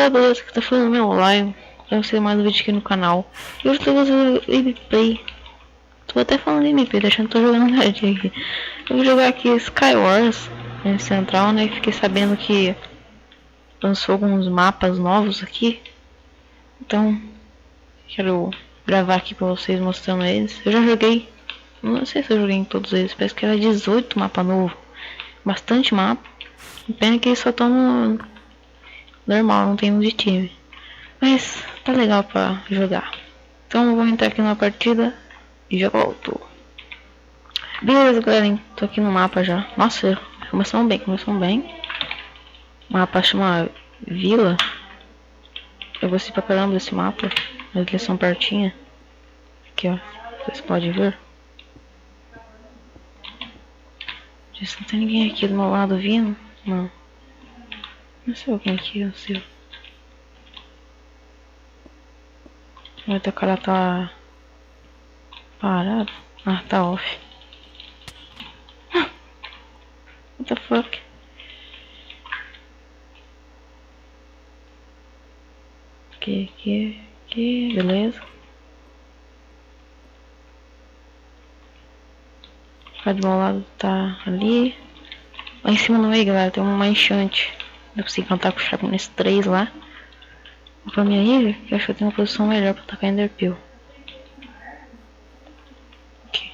galera, beleza? Que tá falando meu live pra você mais um vídeo aqui no canal. E hoje eu tô fazendo gameplay. Tô até falando gameplay, deixando que eu tô jogando Red aqui. Eu vou jogar aqui Skywars Central, né? Fiquei sabendo que lançou alguns mapas novos aqui. Então, quero gravar aqui pra vocês mostrando eles. Eu já joguei, não sei se eu joguei em todos eles, parece que era 18 mapa novo. Bastante mapa. Pena que eles só estão no normal, não tem um de time. Mas tá legal pra jogar. Então eu vou entrar aqui na partida e já volto. Beleza, galera, tô aqui no mapa já. Nossa, começamos bem, O mapa chama Vila. Eu gostei pra caramba desse mapa. Eles são pertinho. Aqui, ó. Vocês podem ver. Já não tem ninguém aqui do meu lado vindo. Não. Não sei alguém aqui, não sei. Mas o cara tá parado. Ah, tá off. What the fuck? Aqui, beleza. O cara do meu lado tá ali. Lá em cima no meio, galera, tem uma enchante. Dá pra você encantar com o Sharpness 3 lá. Vou pra minha ilha, que eu acho que eu tenho uma posição melhor pra atacar Enderpeel. Aqui.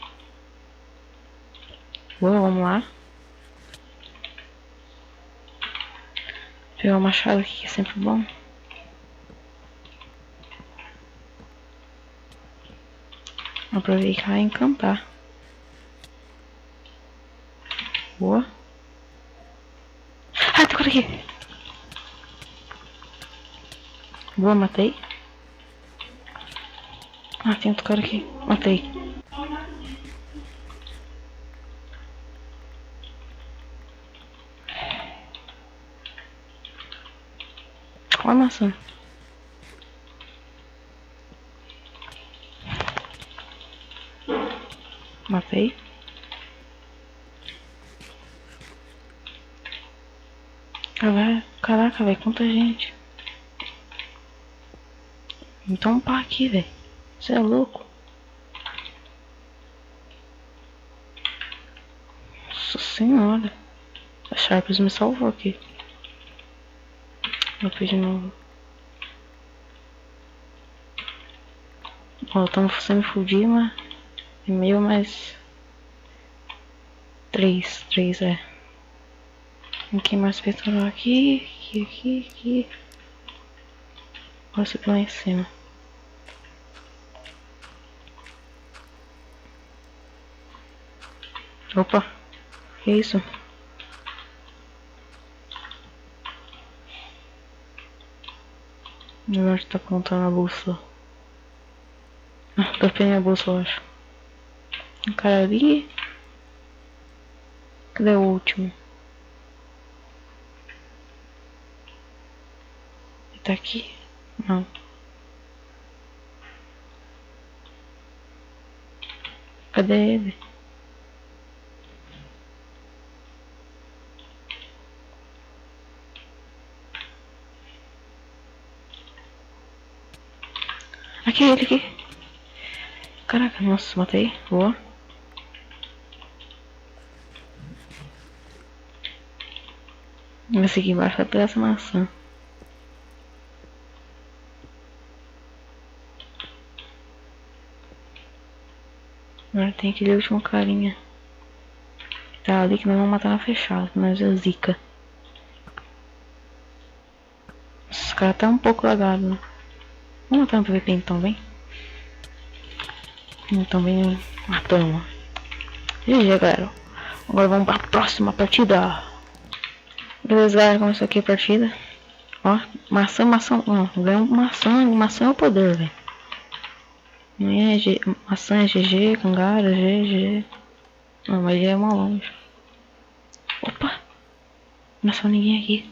Boa, vamos lá. Pegar o machado aqui, que é sempre bom. Aproveitar e encantar. Boa. Ah, tem cara aqui. Boa, matei. Ah, tem outro cara aqui. Matei. Olha a maçã. Matei. Caraca, velho, quanta gente. Então pá aqui, velho. Você é louco. Nossa senhora. A Sharps me salvou aqui. Vou pedir de novo. Ó, estamos sendo fudido, mas é meio mais 3 é. Aqui mais petróleo aqui. Vou subir lá em cima. Opa, que isso? Agora tá apontando a bússola. Ah, tapei minha bússola, eu acho. Um cara ali. Cadê o último? Ele tá aqui? Não. Cadê ele? Aqui, ele aqui. Caraca, nossa, matei. Boa. Esse aqui embaixo vai pegar essa maçã. Agora tem aquele último carinha. Que tá ali que nós vamos matar na fechada, nós é zica. Esse cara tá um pouco lagado, né? Vamos matar no PVP então, vem. Então vem matando. GG, galera. Agora vamos pra próxima partida. Beleza, galera, começou aqui a partida. Ó, maçã, não, ganhou maçã é o poder, velho. Maçã é GG, cangara, GG. Não, mas já é uma longe. Opa! Não é só ninguém aqui.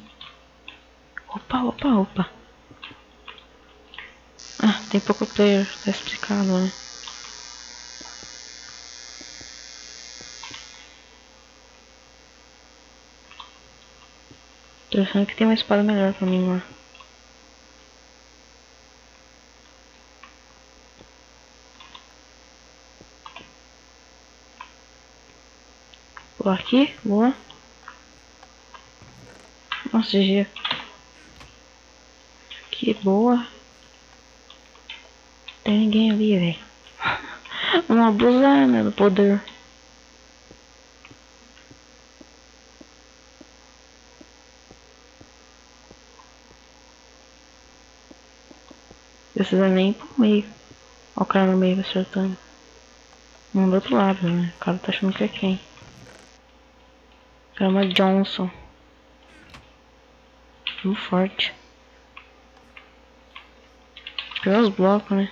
Opa. Ah, tem pouco player, tá explicado, né? Tô achando que tem uma espada melhor pra mim lá. Vou aqui, boa. Nossa, GG. Que boa. Tem ninguém ali, velho. Vamos abusar, né, do poder. Precisa nem ir pro meio. Olha o cara no meio acertando. Um do outro lado, né? O cara tá achando que é quem? Caramba, Johnson. Muito forte. Pegar os blocos, né?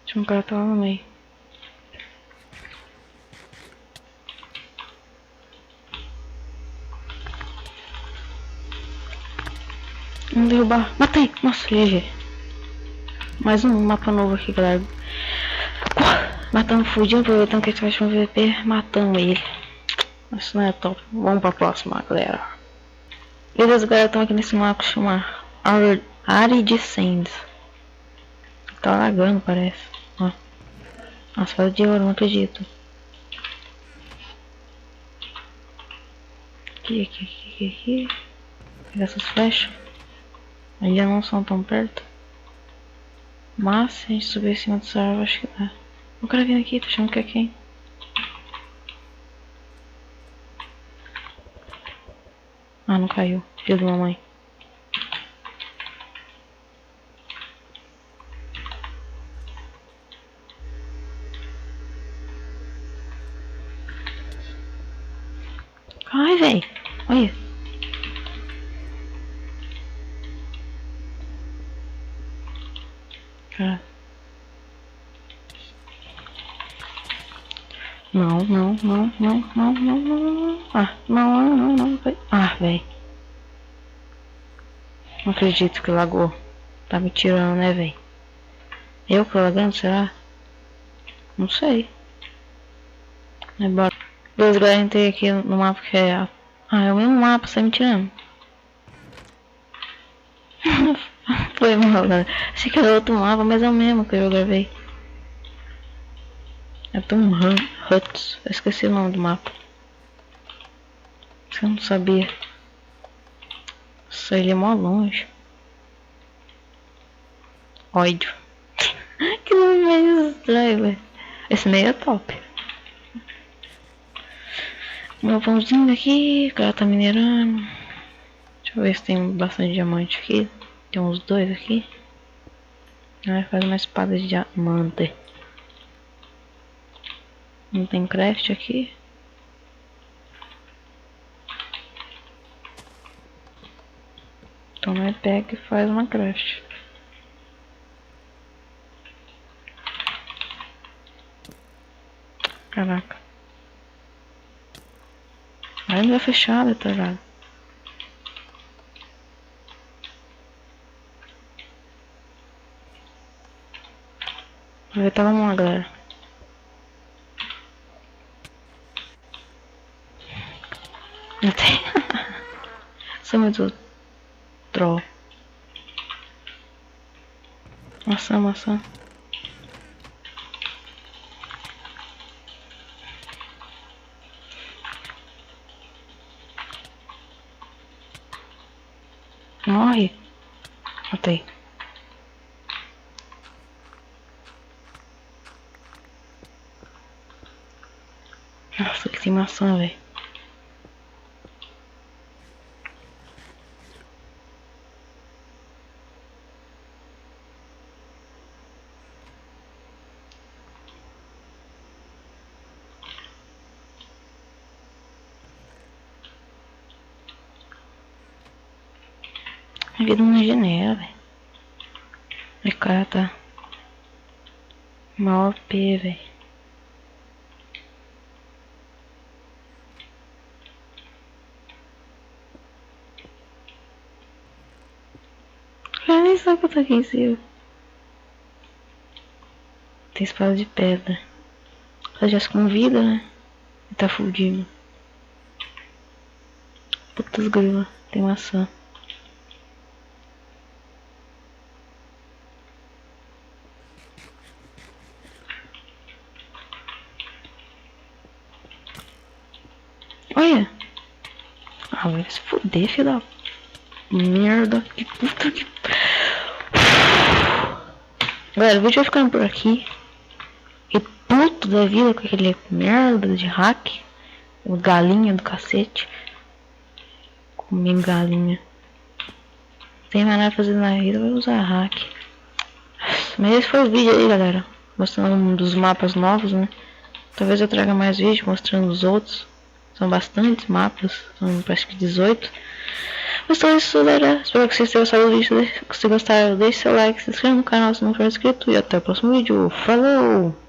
Tinha um cara que tava no meio. Vamos derrubar. Matei! Nossa, GG. Mais um mapa novo aqui, galera. Matamos o Fudinho, aproveitando que a gente vai chamar um VP. Matamos ele. Isso não é top. Vamos pra próxima, galera. Beleza, galera. Estamos aqui nesse mapa que chama Arid Sands. Tá lagando, parece. Ó. Nossa, faz de ouro, não acredito. Aqui. Pegar essas flechas. Ainda não são tão perto. Mas se a gente subir em cima dessa árvore, acho que dá. O cara vindo aqui, tá achando que é quem? Ah, não caiu. Filho da mamãe. Ai, velho. Olha. Cara. Não. Ah, não. Ah, velho. Não acredito que lagou. Tá me tirando, né, velho? Eu que tô lagando, será? Não sei. Bora. Dois galera, entrei aqui no mapa que é... Ah, é o mesmo mapa, você tá me tirando. Foi mal, galera. Achei que era outro mapa, mas é o mesmo que eu gravei. É Tom Huts. Eu esqueci o nome do mapa. Eu não sabia. Nossa, ele é mó longe. Ódio. Que nome meio estranho, velho. Esse meio é top. Meu pãozinho aqui, o cara tá minerando. Deixa eu ver se tem bastante diamante aqui. Tem uns dois aqui. Faz uma espada de diamante. Não tem craft aqui. Então nós pega e faz uma craft. Caraca. Ainda é fechado, tá ligado? Aproveitar, vamos lá, galera. Não tem. Sou muito troll. Maçã. Morre. Matei. Nossa, que tem maçã, velho. Minha vida não genera, velho. O cara tá mal OP, velho. O cara nem sabe que eu tô aqui em cima. Tem espada de pedra. Ela já se convida, né? E tá fudido. Putas grila. Tem maçã. Olha. Ah, vai se fuder, filho da merda. Que puta que... Galera, o vídeo vai ficando por aqui. E puto da vida com aquele merda de hack. O galinha do cacete. Comer galinha. Não tem mais nada a fazer na vida, vai usar hack. Mas esse foi o vídeo aí, galera. Mostrando um dos mapas novos, né? Talvez eu traga mais vídeos mostrando os outros. São bastantes mapas. São acho que 18. Mas então é isso, galera. Espero que vocês tenham gostado do vídeo. Se gostaram, deixe seu like, se inscreva no canal se não for inscrito. E até o próximo vídeo. Falou!